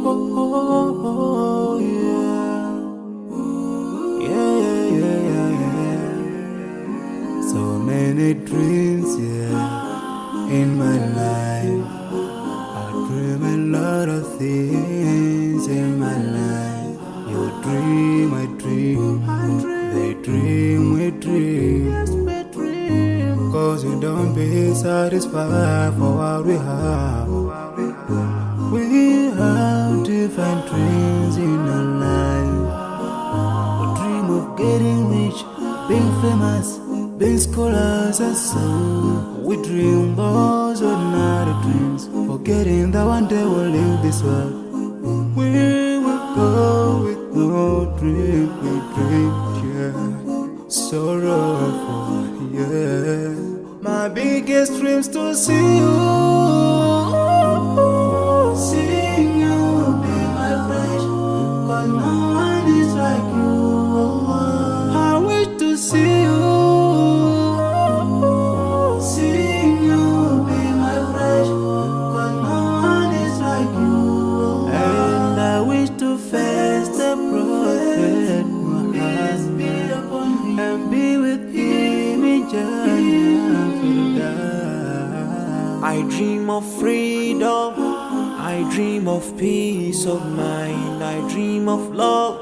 oh, yeah. Yeah, yeah, yeah, yeah. So many dreams, yeah, in my life. I dream a lot of things in my life. You dream, I dream. They dream, we dream. Cause we don't be satisfied for what we have. We have different dreams in our life. We dream of getting rich, being famous, being scholars and so. We dream those ordinary dreams, forgetting that one day we'll leave this world. We will go with no dream, we dream, yeah. Sorrowful, yeah. My biggest dreams to see you, seeing you be my friend. Cause no one is like you. I wish to see you, seeing you be my friend. Cause no one is like you. And I wish to face the prophet Muhammad and be with him in Jannah. I dream of freedom, I dream of peace of mind, I dream of love,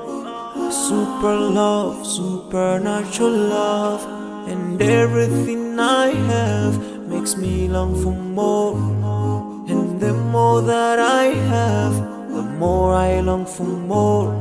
supernatural love, and everything I have makes me long for more. And the more that I have, the more I long for more.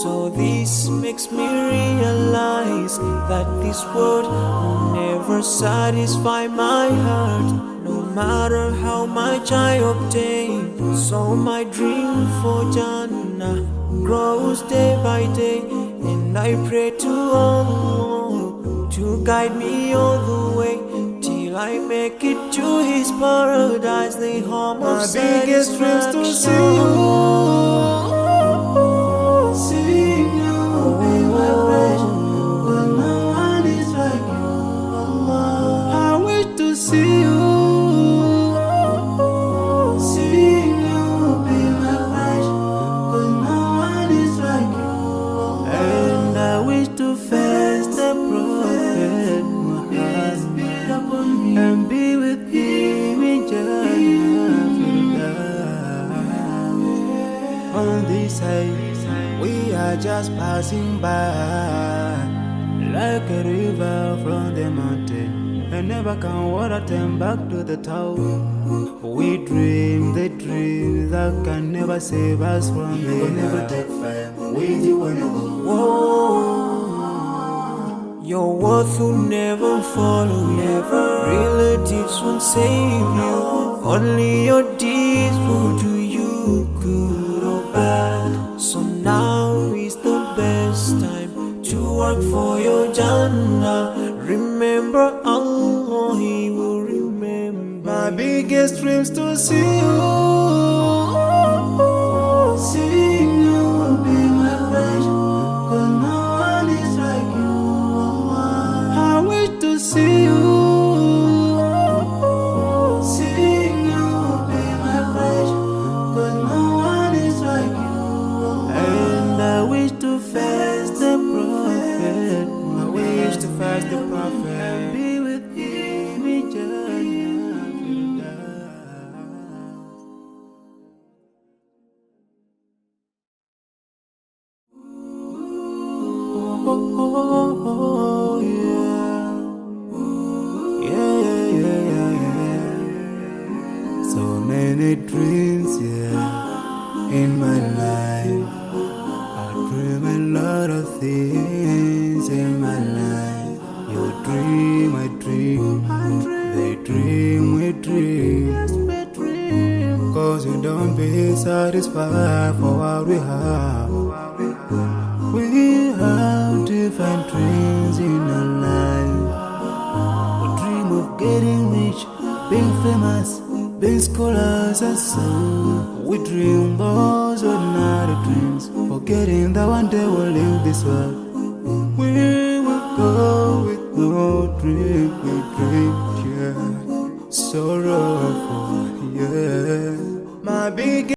So this makes me realize that this world will never satisfy my heart, no matter how much I obtain. So my dream for Jannah grows day by day, and I pray to Allah to guide me all the way till I make it to His paradise, the home of satisfaction. My biggest dreams to see you, seeing you be my friend. Cause no one is like you. I wish to see you, seeing you be my friend. Cause no one is like you. And I wish to face the prophet Muhammad and be with him in Jannah. On this side, we are just passing by, like a river from the mountain, and never can water turn back to the town. We dream the dream that can never save us from the We'll never take fire with you when you go. Whoa, your worth will never follow you. Relatives won't save you. Only your deeds will do you good or bad. So now is the best time to work for your Jannah. Remember Allah, He will remember. My biggest dreams to see you, seeing you be my friend. Cause no one is like you. I wish to see you, seeing you be my friend. Cause no one is like you. And I wish to face the prophet. I wish to face the prophet and be with him in Jannah. Oh, yeah. Yeah, yeah, yeah, yeah. So many dreams, yeah, in my life. I dream a lot of things in my life. You dream, I dream. They dream, we dream. Cause we don't be satisfied for what we have. We have different dreams in our life. We dream of getting rich, being famous, being scholars and so. We dream those ordinary dreams, forgetting that one day we'll leave this world. We will go with no dream, we dream, yeah. Sorrowful, yeah. My big